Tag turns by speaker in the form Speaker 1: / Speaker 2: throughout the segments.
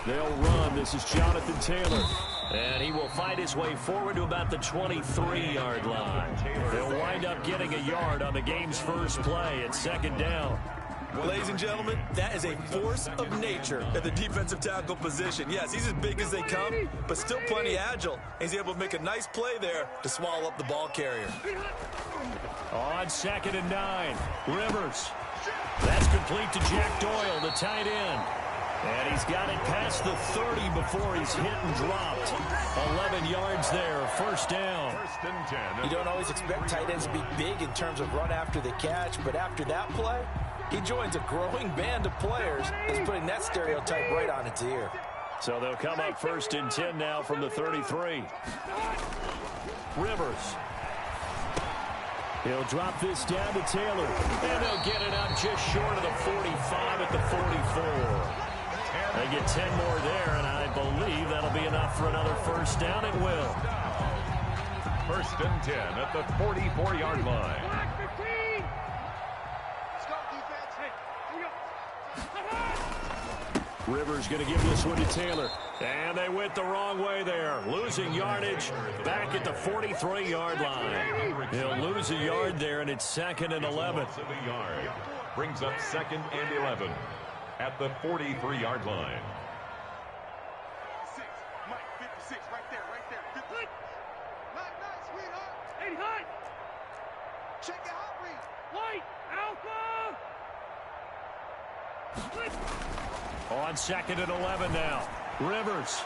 Speaker 1: They'll run. This is Jonathan Taylor. And he will fight his way forward to about the 23-yard line. He'll wind up getting a yard on the game's first play at second down.
Speaker 2: Ladies and gentlemen, that is a force of nature at the defensive tackle position. Yes, he's as big as they come, but still plenty agile. He's able to make a nice play there to swallow up the ball carrier.
Speaker 1: On second and 9, Rivers. That's complete to Jack Doyle, the tight end. And he's got it past the 30 before he's hit and dropped. 11 yards there, first down.
Speaker 3: First and 10.
Speaker 2: You don't always expect tight ends to be big in terms of run after the catch, but after that play, he joins a growing band of players that's putting that stereotype right on its ear.
Speaker 1: So they'll come up first and 10 now from the 33. Rivers. He'll drop this down to Taylor. And they'll get it up just short of the 45 at the 44. They get 10 more there, and I believe that'll be enough for another first down. It will.
Speaker 3: First and 10 at the 44-yard line.
Speaker 1: Rivers going to give this one to Taylor. And they went the wrong way there. Losing yardage back at the 43-yard line. He'll lose a yard there, and it's second and 11.
Speaker 3: Brings up second and 11 at the 43-yard line.
Speaker 4: 56, right there. Nice, sweetheart. 80 high. Check your hot read. White, alpha.
Speaker 1: On second and 11 now. Rivers.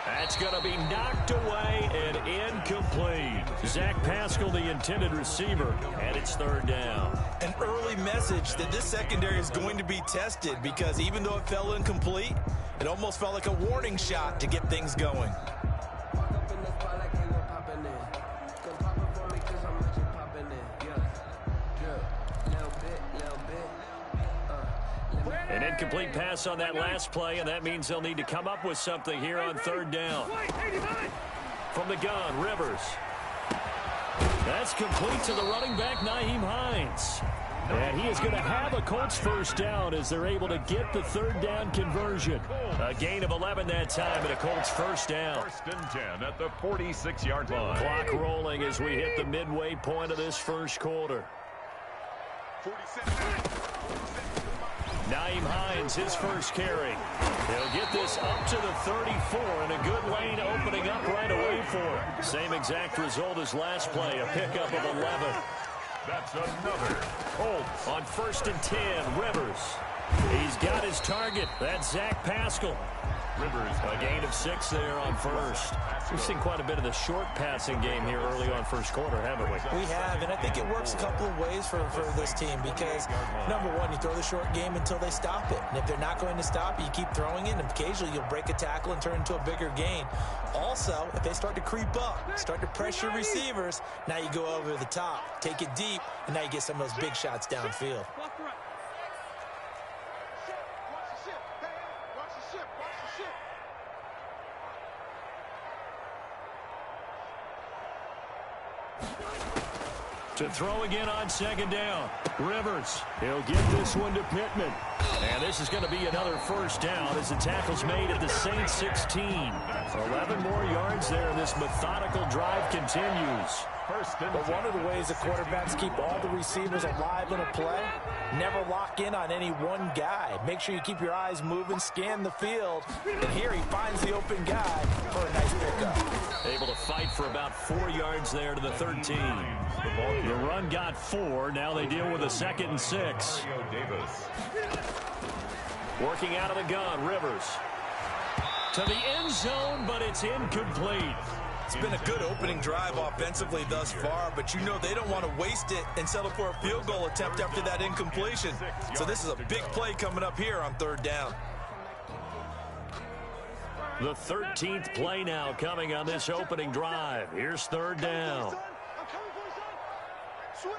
Speaker 1: That's going to be knocked away and incomplete. Zach Pascal, the intended receiver, and it's third down.
Speaker 2: An early message that this secondary is going to be tested because even though it fell incomplete, it almost felt like a warning shot to get things going.
Speaker 1: An incomplete pass on that last play, and that means they'll need to come up with something here on third down. From the gun, Rivers. That's complete to the running back, Nyheim Hines. And he is going to have a Colts first down as they're able to get the third down conversion. A gain of 11 that time and a Colts first down.
Speaker 3: First and 10 at the 46-yard line.
Speaker 1: Clock rolling as we hit the midway point of this first quarter.
Speaker 4: 47.
Speaker 1: Nyheim Hines, his first carry. He'll get this up to the 34, and a good lane opening up right away for him. Same exact result as last play, a pickup of 11.
Speaker 3: That's another Colts.
Speaker 1: On first and 10, Rivers. He's got his target. That's Zach Pascal.
Speaker 3: Rivers,
Speaker 1: a gain of 6 there on first. We've seen quite a bit of the short passing game here early on first quarter, haven't we?
Speaker 2: We have, and I think it works a couple of ways for this team because, number one, you throw the short game until they stop it. And if they're not going to stop it, you keep throwing it, and occasionally you'll break a tackle and turn into a bigger gain. Also, if they start to creep up, start to pressure receivers, now you go over the top, take it deep, and now you get some of those big shots downfield.
Speaker 1: To throw again on second down. Rivers. He'll give this one to Pittman. And this is going to be another first down as the tackle's made at the Saints 16. 11 more yards there, and this methodical drive continues.
Speaker 2: But one of the ways the quarterbacks keep all the receivers alive in a play, never lock in on any one guy. Make sure you keep your eyes moving, scan the field, and here he finds the open guy for a nice pickup.
Speaker 1: Able to fight for about 4 yards there to the 13. The run got 4. Now they deal with a second and 6. Working out of the gun, Rivers. To the end zone, but it's incomplete.
Speaker 2: It's been a good opening drive offensively thus far, but you know they don't want to waste it and settle for a field goal attempt after that incompletion. So this is a big play coming up here on third down.
Speaker 1: The 13th play now coming on this opening drive. Here's third down.
Speaker 4: Switch.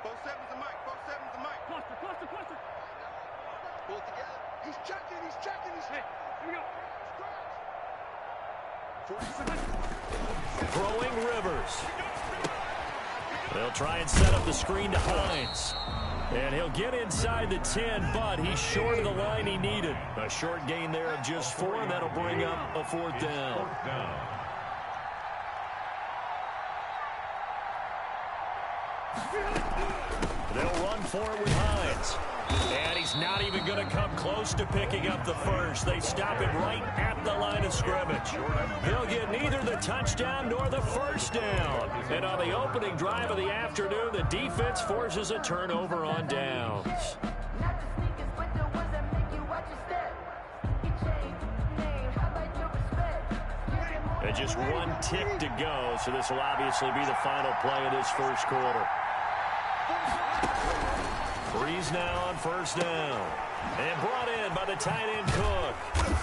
Speaker 4: Both sevens and Mike. Cluster. Pull it together. He's checking. Hey, here we go.
Speaker 1: Throwing Rivers. They'll try and set up the screen to Hines. And he'll get inside the 10, but he's short of the line he needed. A short gain there of just 4, and that'll bring up a 4th down. They'll run for it with Hines. And he's not even going to come close to picking up the first. They stop him right at the line of scrimmage. He'll get neither the touchdown nor the first down. And on the opening drive of the afternoon, the defense forces a turnover on downs. And just 1 tick to go, so this will obviously be the final play of this first quarter. Breeze now on first down. And brought in by the tight end Cook.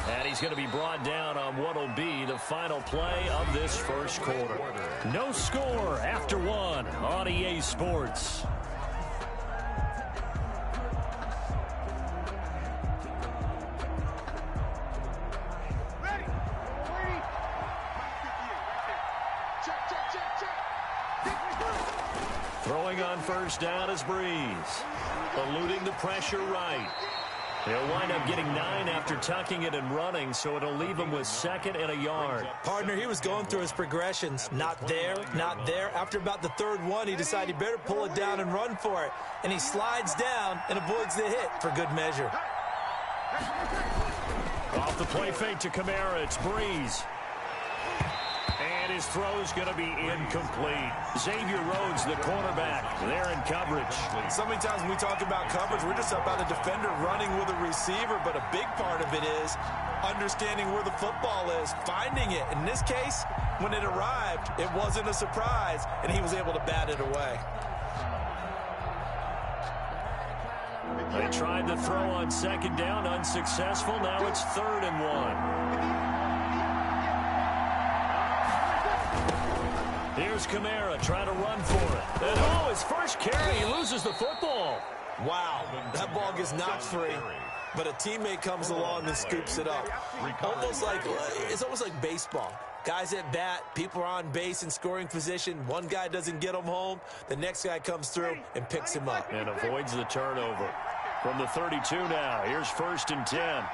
Speaker 1: And he's going to be brought down on what will be the final play of this first quarter. No score after 1 on EA Sports. Throwing on first down is Breeze. Eluding the pressure right. He'll wind up getting 9 after tucking it and running, so it'll leave him with 2nd and a yard.
Speaker 2: Partner, he was going through his progressions. Not there, not there. After about the 3rd one, he decided he better pull it down and run for it. And he slides down and avoids the hit for good measure.
Speaker 1: Off the play fake to Kamara, it's Breeze. And his throw is going to be incomplete. Xavier Rhodes, the cornerback, there in coverage.
Speaker 2: So many times when we talk about coverage, we're just about a defender running with a receiver, but a big part of it is understanding where the football is, finding it. In this case, when it arrived, it wasn't a surprise, and he was able to bat it away.
Speaker 1: They tried the throw on 2nd down, unsuccessful. Now it's 3rd and 1. Here's Kamara trying to run for it. And oh, his first carry, he loses the football.
Speaker 2: Wow, that ball gets knocked free, but a teammate comes along and scoops it up. It's almost like baseball. Guys at bat, people are on base in scoring position. One guy doesn't get him home. The next guy comes through and picks him up.
Speaker 1: And avoids the turnover. From the 32 now, here's 1st and 10.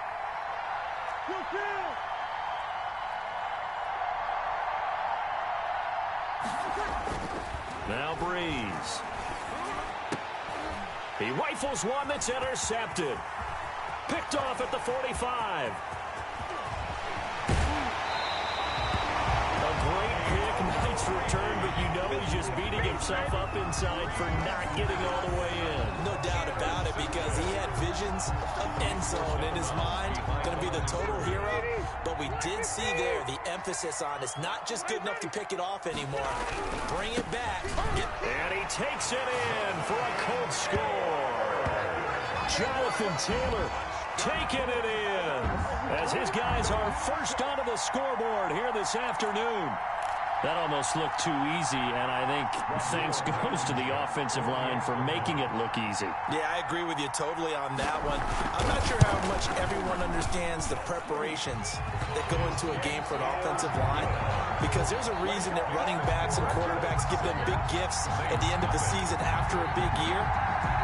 Speaker 1: Now Breeze. He rifles one that's intercepted. Picked off at the 45. A great pick, nice return, but you know he's just beating himself up inside for not getting all the way in.
Speaker 2: No doubt about it, because he had visions of end zone in his mind. Going to be the total hero. But we did see there the emphasis on it's not just good enough to pick it off anymore. Bring it back.
Speaker 1: And he takes it in for a Colt score. Jonathan Taylor taking it in as his guys are first onto the scoreboard here this afternoon. That almost looked too easy, and I think thanks goes to the offensive line for making it look easy.
Speaker 2: Yeah, I agree with you totally on that one. I'm not sure how much everyone understands the preparations that go into a game for an offensive line, because there's a reason that running backs and quarterbacks give them big gifts at the end of the season after a big year.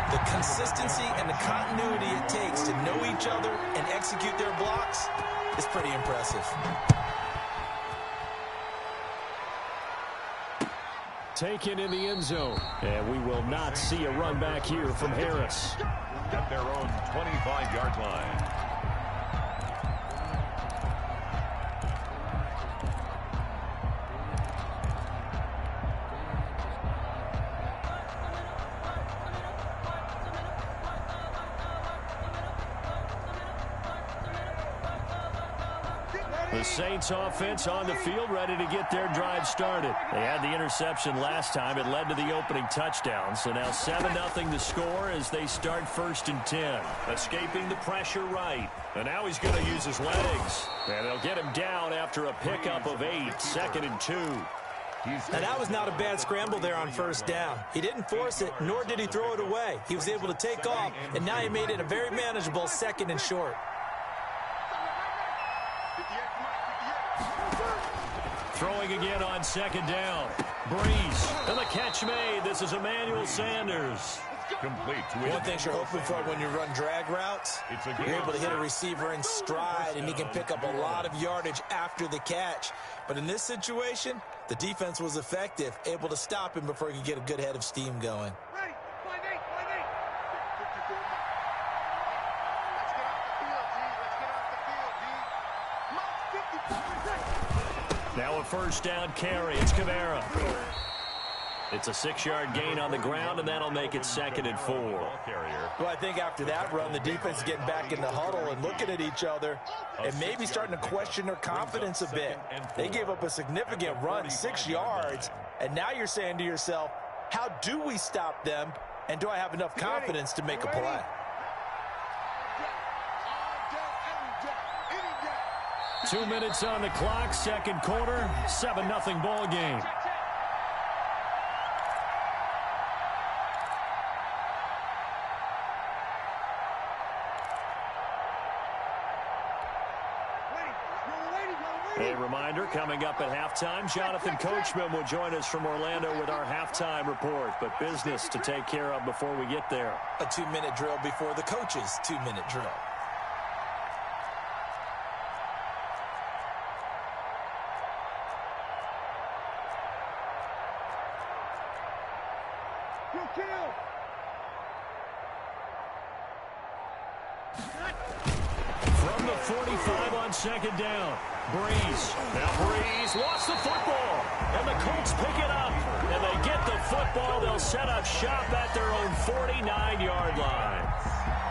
Speaker 2: The consistency and the continuity it takes to know each other and execute their blocks is pretty impressive.
Speaker 1: Taken in the end zone. And we will not see a run back here from Harris.
Speaker 3: At their own 25-yard line.
Speaker 1: The Saints offense on the field, ready to get their drive started. They had the interception last time. It led to the opening touchdown. So now 7-0 the score as they start 1st and 10. Escaping the pressure right. And now he's going to use his legs. And they'll get him down after a pickup of 8. 2nd and 2.
Speaker 2: Now, that was not a bad scramble there on first down. He didn't force it, nor did he throw it away. He was able to take off, and now he made it a very manageable 2nd and short.
Speaker 1: Throwing again on second down. Breeze. And the catch made. This is Emmanuel Sanders.
Speaker 3: Complete to
Speaker 2: One thing you're hoping for when you run drag routes, you're able to hit a receiver in stride, and he can pick up a lot of yardage after the catch. But in this situation, the defense was effective, able to stop him before he could get a good head of steam going.
Speaker 1: Now a first down carry. It's Kamara. It's a 6-yard gain on the ground, and that'll make it 2nd and 4.
Speaker 2: Well, I think after that run, the defense is getting back in the huddle and looking at each other and maybe starting to question their confidence a bit. They gave up a significant run, 6 yards, and now you're saying to yourself, how do we stop them, and do I have enough confidence to make a play?
Speaker 1: Two minutes on the clock, second quarter, 7-0 ball game. A reminder, coming up at halftime, Jonathan Coachman will join us from Orlando with our halftime report, but business to take care of before we get there.
Speaker 2: A 2-minute drill before the coach's 2-minute drill.
Speaker 1: From the 45 on second down, Breeze. Now Breeze lost the football, and the Colts pick it up, and they get the football. They'll set up shop at their own 49-yard line.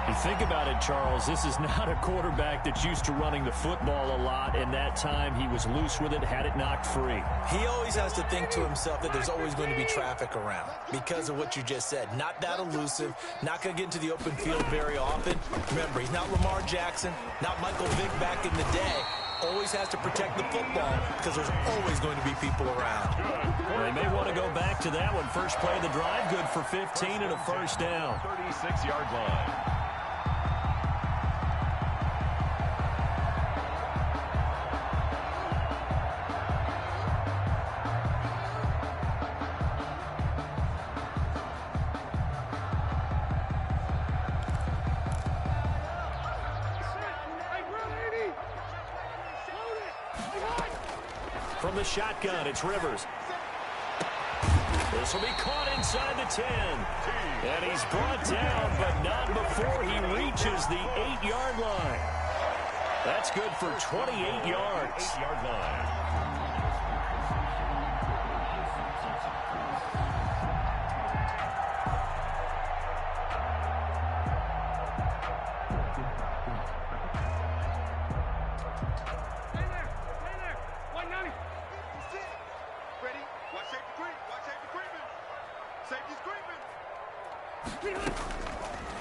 Speaker 1: You think about it, Charles, this is not a quarterback that's used to running the football a lot, and that time he was loose with it, had it knocked free.
Speaker 2: He always has to think to himself that there's always going to be traffic around because of what you just said. Not that elusive, not going to get into the open field very often. Remember, he's not Lamar Jackson, not Michael Vick back in the day. Always has to protect the football because there's always going to be people around.
Speaker 1: Well, they may want to go back to that one. First play of the drive, good for 15 and a first down.
Speaker 3: 36-yard line.
Speaker 1: From the shotgun, it's Rivers. This will be caught inside the 10. And he's brought down, but not before he reaches the 8-yard line. That's good for 28 yards.
Speaker 3: 8-yard line.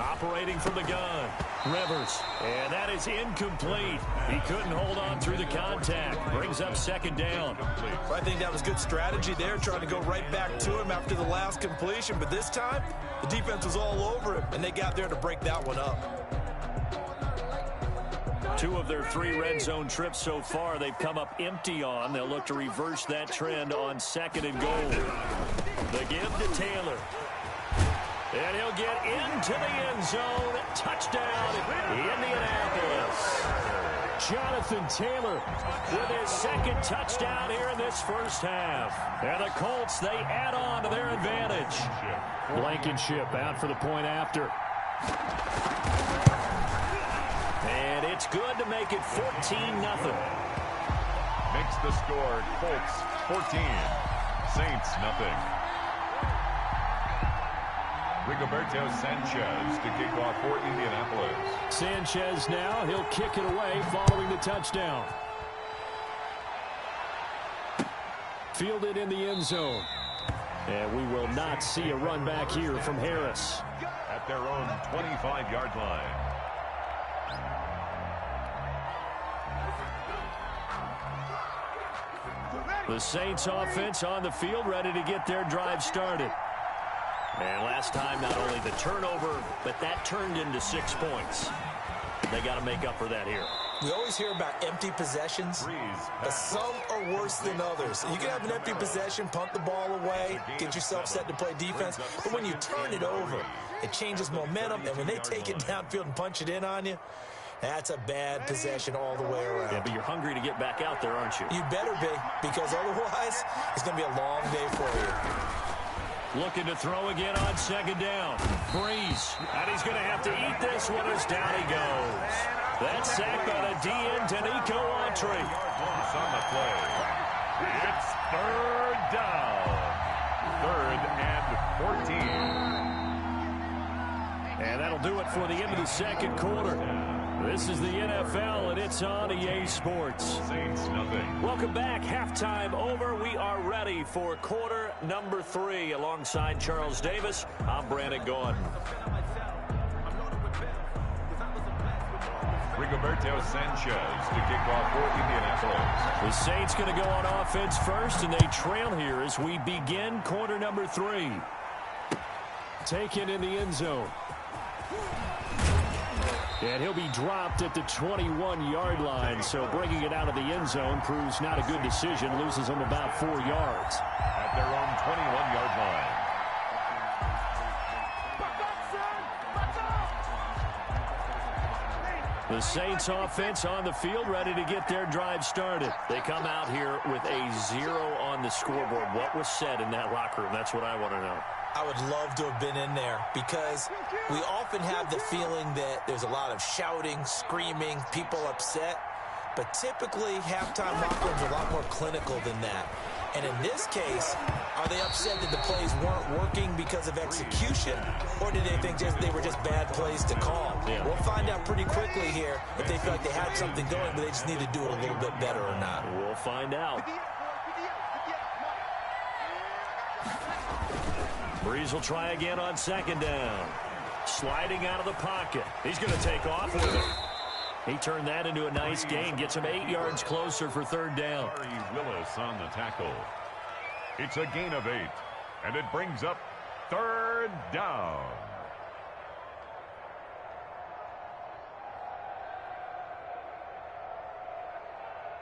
Speaker 1: Operating from the gun, Rivers, and that is incomplete. He couldn't hold on through the contact. Brings up second down.
Speaker 2: I think that was good strategy there, trying to go right back to him after the last completion. But this time, the defense was all over him, and they got there to break that one up.
Speaker 1: 2 of their 3 red zone trips so far, they've come up empty on. They'll look to reverse that trend on second and goal. The give to Taylor. And he'll get into the end zone. Touchdown, Indianapolis. Jonathan Taylor with his second touchdown here in this first half. And the Colts, they add on to their advantage. Blankenship out for the point after. And it's good to make it 14-0.
Speaker 3: Makes the score Colts 14, Saints nothing. Rigoberto Sanchez to kick off for Indianapolis.
Speaker 1: Sanchez now, he'll kick it away following the touchdown. Fielded in the end zone. And we will not see a run back here from Harris.
Speaker 3: At their own 25-yard line.
Speaker 1: The Saints offense on the field, ready to get their drive started. And last time, not only the turnover, but that turned into 6 points. They got to make up for that here.
Speaker 2: We always hear about empty possessions, but some are worse than others. You can have an empty possession, punt the ball away, get yourself set to play defense, but when you turn it over, it changes momentum, and when they take it downfield and punch it in on you, that's a bad possession all the way around.
Speaker 1: Yeah, but you're hungry to get back out there, aren't you?
Speaker 2: You better be, because otherwise, it's going to be a long day for you.
Speaker 1: Looking to throw again on second down. Breeze. And he's going to have to eat this one as down he goes. That's sacked by the DN, Danico Autry.
Speaker 3: On the play. It's third down. 3rd and 14.
Speaker 1: And that'll do it for the end of the second quarter. This is the NFL, and it's on EA Sports.
Speaker 3: Saints nothing.
Speaker 1: Welcome back. Halftime over. We are ready for quarter number 3. Alongside Charles Davis, I'm Brandon Gaudin.
Speaker 3: Rigoberto Sanchez to kick off for Indianapolis.
Speaker 1: The Saints going to go on offense first, and they trail here as we begin quarter number 3. Taken in the end zone. And he'll be dropped at the 21-yard line, so bringing it out of the end zone proves not a good decision. Loses him about 4 yards.
Speaker 3: At their own 21-yard line.
Speaker 1: The Saints offense on the field, ready to get their drive started. They come out here with a 0 on the scoreboard. What was said in that locker room? That's what I want to know.
Speaker 2: I would love to have been in there because we often have the feeling that there's a lot of shouting, screaming, people upset. But typically, halftime locker rooms are a lot more clinical than that. And in this case, are they upset that the plays weren't working because of execution, or did they think they were just bad plays to call?
Speaker 1: Yeah. We'll
Speaker 2: find out pretty quickly here if they feel like they had something going, but they just need to do it a little bit better or not.
Speaker 1: We'll find out. Breeze will try again on second down. Sliding out of the pocket. He's going to take off with it. He turned that into a nice gain. Gets him 8 yards closer for third down.
Speaker 3: Willis on the tackle. It's a gain of 8. And it brings up third down.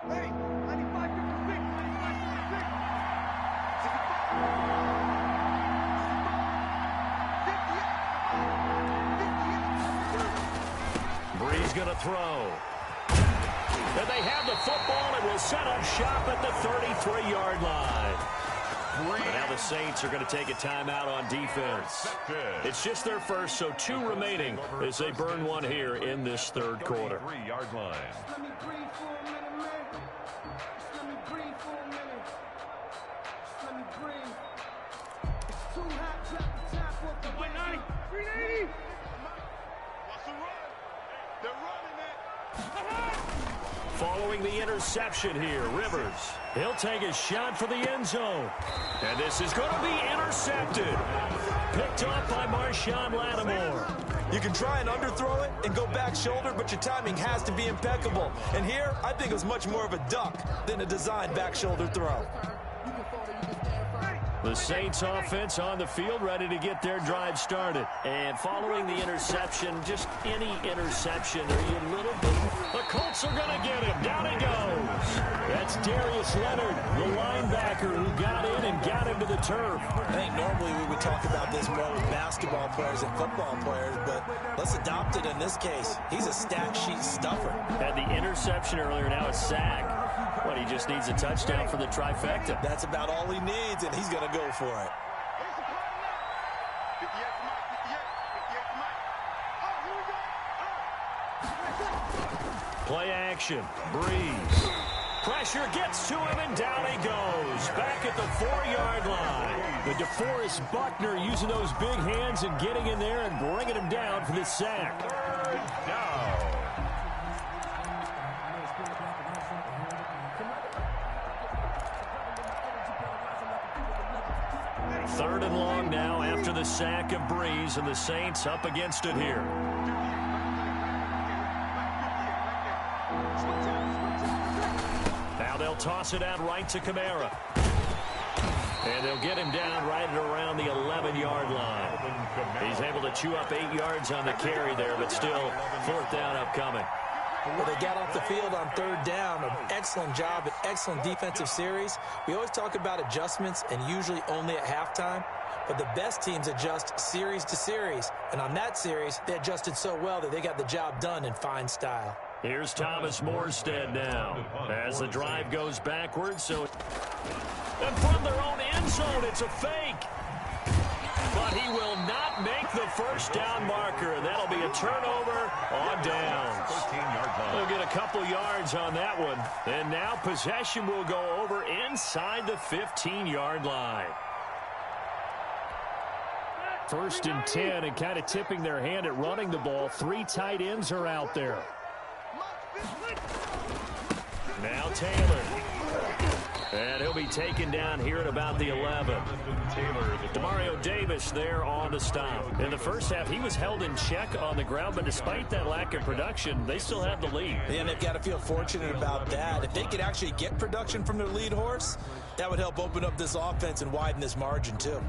Speaker 4: Hey, 95-56.
Speaker 1: Breeze going to throw. And they have the football and will set up shop at the 33-yard line. And now the Saints are going to take a timeout on defense. It's just their first, so 2 remaining as they burn one here in this third quarter.
Speaker 3: 33-yard line.
Speaker 5: Let me breathe for a minute, man. Just let me breathe for a minute. Just let me breathe. It's too hot, drop the top off the
Speaker 4: 190. 380. Watch them run. They're running it.
Speaker 1: Following the interception here, Rivers. He'll take a shot for the end zone. And this is going to be intercepted. Picked off by Marshawn Lattimore.
Speaker 2: You can try and underthrow it and go back shoulder, but your timing has to be impeccable. And here, I think it was much more of a duck than a designed back shoulder throw.
Speaker 1: The Saints offense on the field, ready to get their drive started. And following the interception, just any interception, are you a little bit... The Colts are going to get him. Down he goes. That's Darius Leonard, the linebacker who got in and got him to the turf.
Speaker 2: I think normally we would talk about this more with basketball players and football players, but let's adopt it in this case. He's a stat sheet stuffer.
Speaker 1: Had the interception earlier, now a sack. What, he just needs a touchdown for the trifecta.
Speaker 2: That's about all he needs, and he's going to go for it.
Speaker 4: 58 to Mike. 58 to Mike. Oh, here we go.
Speaker 1: Play action. Breeze. Pressure gets to him, and down he goes. Back at the 4-yard line. The DeForest Buckner using those big hands and getting in there and bringing him down for the sack.
Speaker 3: Down.
Speaker 1: Third and long now after the sack of Breeze, and the Saints up against it here. Now they'll toss it out right to Kamara. And they'll get him down right at around the 11-yard line. He's able to chew up 8 yards on the carry there, but still 4th down upcoming.
Speaker 2: Well, they got off the field on third down. An excellent job, an excellent defensive series. We always talk about adjustments and usually only at halftime. But the best teams adjust series to series. And on that series, they adjusted so well that they got the job done in fine style.
Speaker 1: Here's Thomas Morstead now as the drive goes backwards. And from their own end zone, it's a fake. But he will not make the first down marker. And that'll be a turnover on downs. We'll get a couple yards on that one. And now possession will go over inside the 15-yard line. 1st and 10, and kind of tipping their hand at running the ball. 3 tight ends are out there. Now Taylor. And he'll be taken down here at about the 11. Demario Davis there on the stop. In the first half, he was held in check on the ground, but despite that lack of production, they still have the lead.
Speaker 2: And they've got to feel fortunate about that. If they could actually get production from their lead horse, that would help open up this offense and widen this margin too.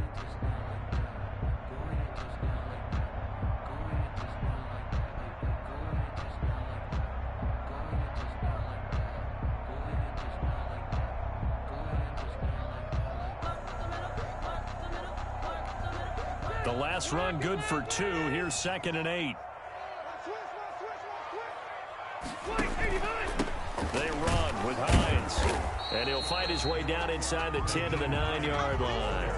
Speaker 1: The last run good for 2. Here's 2nd and 8. They run with Hines. And he'll fight his way down inside the 10 to the 9-yard line.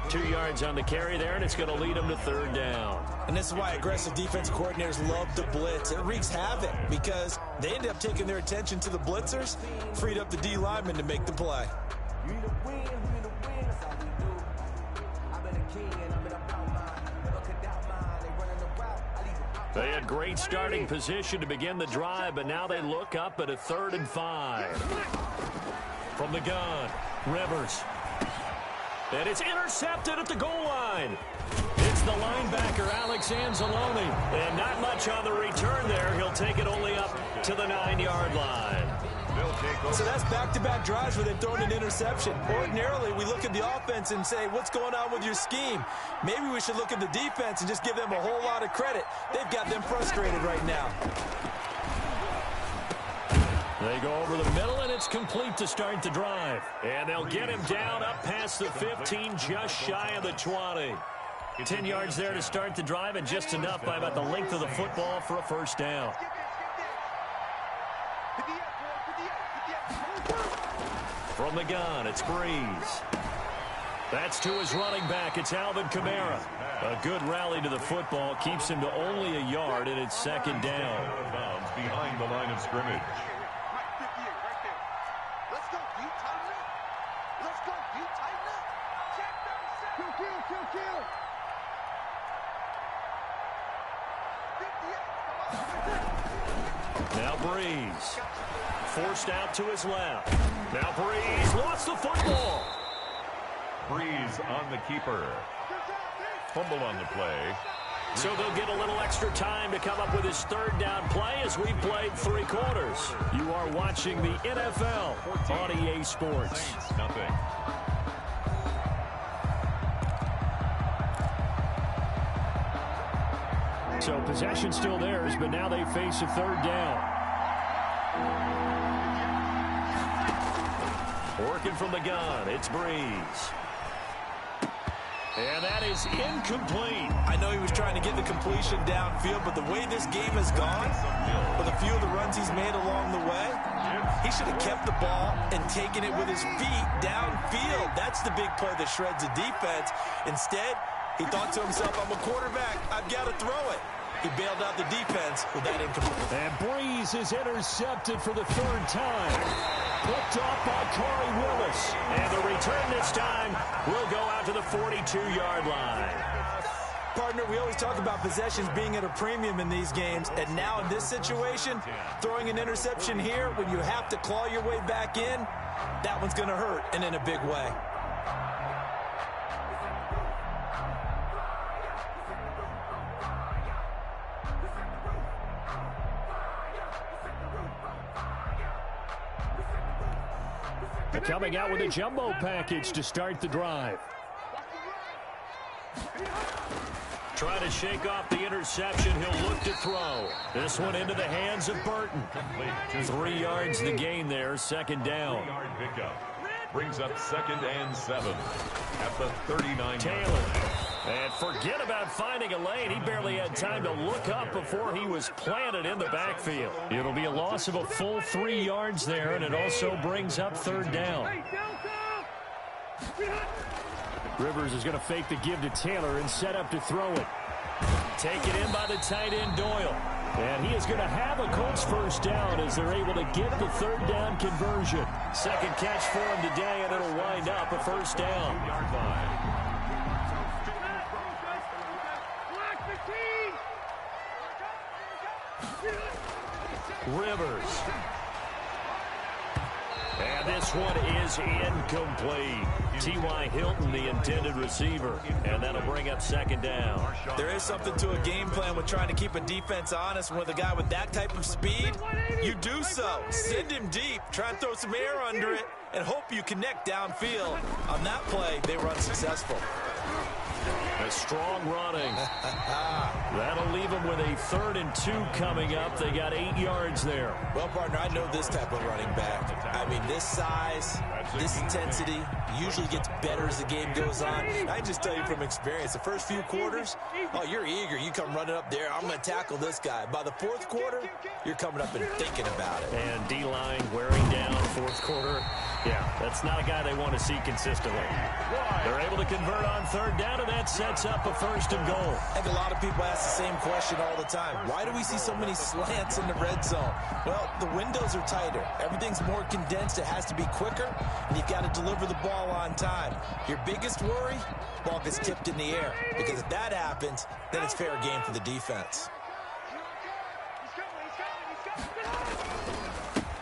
Speaker 1: 2 yards on the carry there, and it's going to lead him to 3rd down.
Speaker 2: And this is why aggressive defensive coordinators love to blitz. It wreaks havoc because they end up taking their attention to the blitzers, freed up the D linemen to make the play.
Speaker 1: They had great starting position to begin the drive, but now they look up at a 3rd and 5. From the gun, Rivers. And it's intercepted at the goal line. It's the linebacker, Alex Anzalone. And not much on the return there. He'll take it only up to the 9-yard line.
Speaker 2: So that's back-to-back drives where they've thrown an interception. Ordinarily, we look at the offense and say, what's going on with your scheme? Maybe we should look at the defense and just give them a whole lot of credit. They've got them frustrated right now.
Speaker 1: They go over the middle, and it's complete to start the drive. And they'll get him down up past the 15, just shy of the 20. 10 yards there to start the drive, and just enough by about the length of the football for a 1st down. From the gun, it's Breeze. That's to his running back. It's Alvin Kamara. A good rally to the football keeps him to only a yard, and it's 2nd down.
Speaker 3: Bounds behind the line of scrimmage.
Speaker 4: Let's go, you tighten up. Let's go, you tighten up. Check 37. Kill. 58.
Speaker 1: Now Breeze. Forced out to his left. Now Breeze lost the football.
Speaker 3: Breeze on the keeper. Fumble on the play.
Speaker 1: So they'll get a little extra time to come up with his 3rd down play as we played 3 quarters. You are watching the NFL on EA Sports.
Speaker 3: Nothing.
Speaker 1: So possession still theirs, but now they face a 3rd down. Working from the gun, it's Breeze. And that is incomplete.
Speaker 2: I know he was trying to get the completion downfield, but the way this game has gone, with a few of the runs he's made along the way, he should have kept the ball and taken it with his feet downfield. That's the big play that shreds the defense. Instead, he thought to himself, I'm a quarterback, I've got to throw it. He bailed out the defense with that incomplete.
Speaker 1: And Breeze is intercepted for the 3rd time. Picked off by Corey Willis. And the return this time will go out to the 42-yard line.
Speaker 2: Partner, we always talk about possessions being at a premium in these games. And now in this situation, throwing an interception here when you have to claw your way back in, that one's going to hurt, and in a big way.
Speaker 1: Coming out with a jumbo package to start the drive. Trying to shake off the interception. He'll look to throw. This one into the hands of Burton. 3 yards the gain there, second down.
Speaker 3: 3-yard pickup. Brings up 2nd and 7 at the 39.
Speaker 1: Taylor. And forget about finding a lane. He barely had time to look up before he was planted in the backfield. It'll be a loss of a full 3 yards there, and it also brings up 3rd down. Rivers is going to fake the give to Taylor and set up to throw it. Taken in by the tight end, Doyle. And he is going to have a Colts first down as they're able to get the 3rd down conversion. Second catch for him today, and it'll wind up a first down.
Speaker 3: 2-yard line.
Speaker 1: Rivers. And this one is incomplete. T.Y. Hilton, the intended receiver. And that'll bring up 2nd down.
Speaker 2: There is something to a game plan with trying to keep a defense honest. With a guy with that type of speed, you do so. Send him deep. Try and throw some air under it and hope you connect downfield. On that play, they were unsuccessful.
Speaker 1: A strong running. That'll leave them with a 3rd and 2 coming up. They got 8 yards there.
Speaker 2: Well, partner, I know this type of running back. I mean, this size, this intensity usually gets better as the game goes on. I just tell you from experience, the first few quarters, oh, you're eager. You come running up there. I'm going to tackle this guy. By the 4th quarter, you're coming up and thinking about it.
Speaker 1: And D-line wearing down 4th quarter. Yeah, that's not a guy they want to see consistently. They're able to convert on 3rd down, and that sets up a 1st and goal.
Speaker 2: I think a lot of people ask the same question all the time. Why do we see so many slants in the red zone? Well, the windows are tighter. Everything's more condensed. It has to be quicker, and you've got to deliver the ball on time. Your biggest worry, ball gets tipped in the air. Because if that happens, then it's fair game for the defense.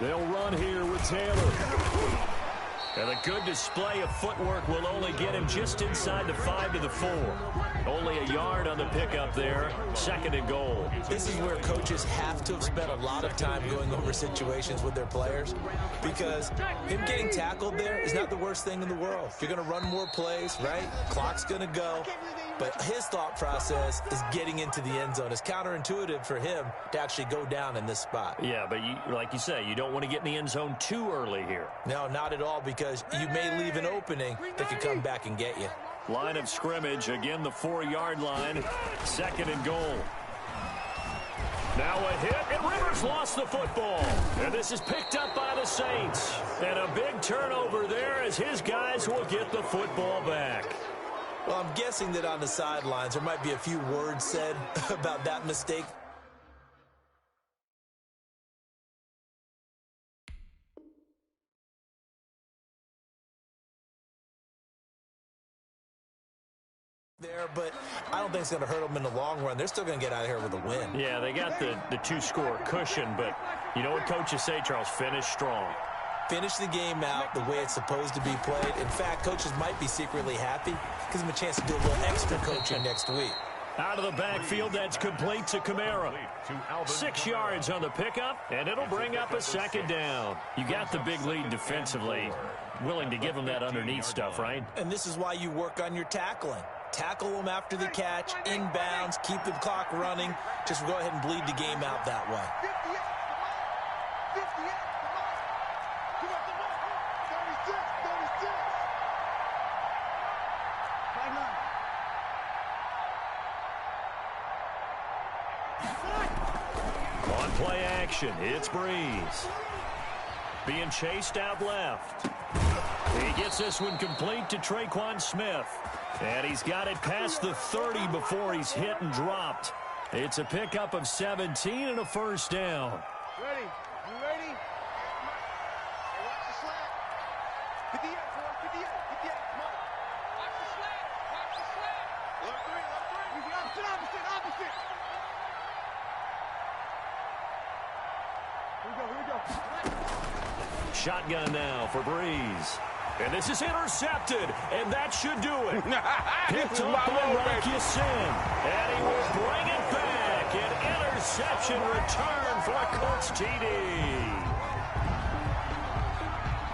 Speaker 1: They'll run here with Taylor. And a good display of footwork will only get him just inside the 5 to the 4. Only a yard on the pickup there. 2nd and goal.
Speaker 2: This is where coaches have to have spent a lot of time going over situations with their players, because him getting tackled there is not the worst thing in the world. You're going to run more plays, right? Clock's going to go. But his thought process is getting into the end zone. It's counterintuitive for him to actually go down in this spot.
Speaker 1: Yeah, but like you say, you don't want to get in the end zone too early here.
Speaker 2: No, not at all, because you may leave an opening that could come back and get you.
Speaker 1: Line of scrimmage, again the 4-yard line. 2nd and goal. Now a hit, and Rivers lost the football. And this is picked up by the Saints. And a big turnover there as his guys will get the football back.
Speaker 2: Well, I'm guessing that on the sidelines there might be a few words said about that mistake. There, but I don't think it's going to hurt them in the long run. They're still going to get out of here with a win.
Speaker 1: Yeah, they got the 2-score cushion, but you know what coaches say, Charles? Finish strong.
Speaker 2: Finish the game out the way it's supposed to be played. In fact, coaches might be secretly happy. Gives them a chance to do a little extra coaching next week.
Speaker 1: Out of the backfield, that's complete to Kamara. 6 yards on the pickup, and it'll bring up a 2nd down. You got the big lead defensively. Willing to give them that underneath stuff, right?
Speaker 2: And this is why you work on your tackling. Tackle them after the catch, inbounds, keep the clock running. Just go ahead and bleed the game out that way.
Speaker 1: On play action, it's Breeze. Being chased out left. He gets this one complete to Traquan Smith. And he's got it past the 30 before he's hit and dropped. It's a pickup of 17 and a 1st down.
Speaker 4: Ready? You ready? Hey, watch the slant. 58, boy. 58. 58. Come on. Watch the slant. Watch the slant. Look 3. Look 3. You got opposite. Opposite. Here we go. Here we go.
Speaker 1: Shotgun now for Breeze. And this is intercepted, and that should do it. Picked up by Marcus Sin, and he will bring it back. An interception return for a Colts TD.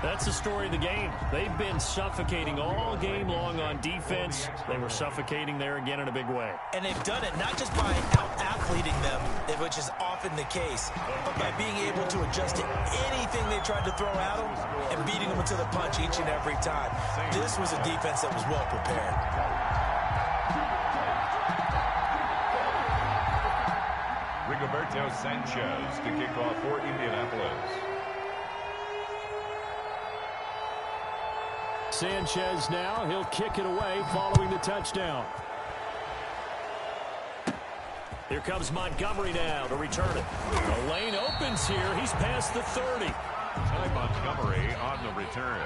Speaker 1: That's the story of the game. They've been suffocating all game long on defense. They were suffocating there again in a big way.
Speaker 2: And they've done it not just by out-athleting them, which is often the case, but by being able to adjust to anything they tried to throw at them and beating them into the punch each and every time. This was a defense that was well prepared.
Speaker 3: Rigoberto Sanchez to kick off for Indianapolis.
Speaker 1: Sanchez now, he'll kick it away following the touchdown. Here comes Montgomery now to return it. The lane opens here. He's past the 30.
Speaker 3: Ty Montgomery on the return.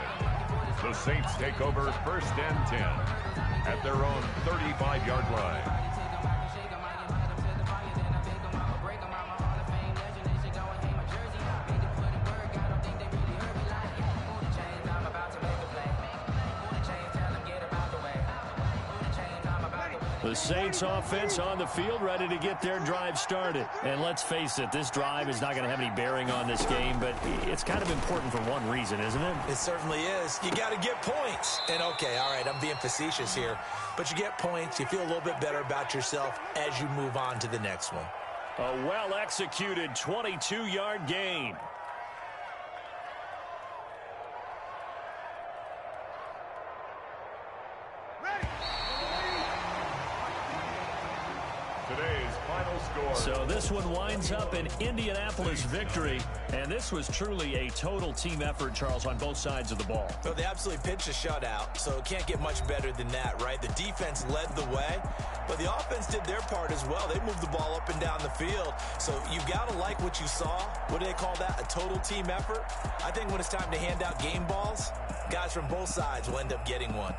Speaker 3: The Saints take over 1st and 10 at their own 35-yard line.
Speaker 1: The Saints offense on the field, ready to get their drive started. And let's face it, this drive is not going to have any bearing on this game, but it's kind of important for one reason, isn't it?
Speaker 2: It certainly is. You got to get points. And okay, all right, I'm being facetious here, but you get points, you feel a little bit better about yourself as you move on to the next one.
Speaker 1: A well-executed 22-yard gain.
Speaker 3: Today's final score.
Speaker 1: So this one winds up an Indianapolis victory, and this was truly a total team effort, Charles, on both sides of the ball.
Speaker 2: Well, they absolutely pitched a shutout, so it can't get much better than that, right? The defense led the way, but the offense did their part as well. They moved the ball up and down the field, so you've got to like what you saw. What do they call that? A total team effort? I think when it's time to hand out game balls, guys from both sides will end up getting one.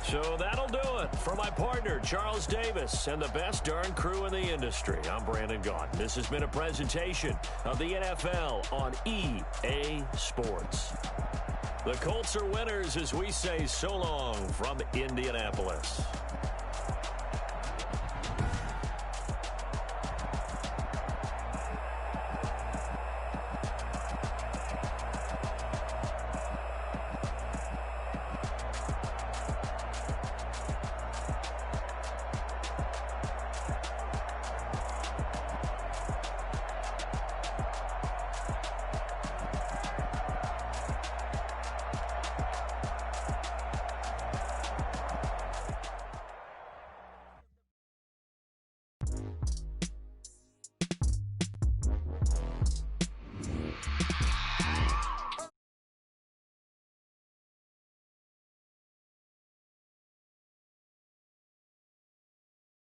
Speaker 1: So that'll do it for my partner, Charles Davis, and the best darn crew in the industry. I'm Brandon Gaudin. This has been a presentation of the NFL on EA Sports. The Colts are winners as we say so long from Indianapolis.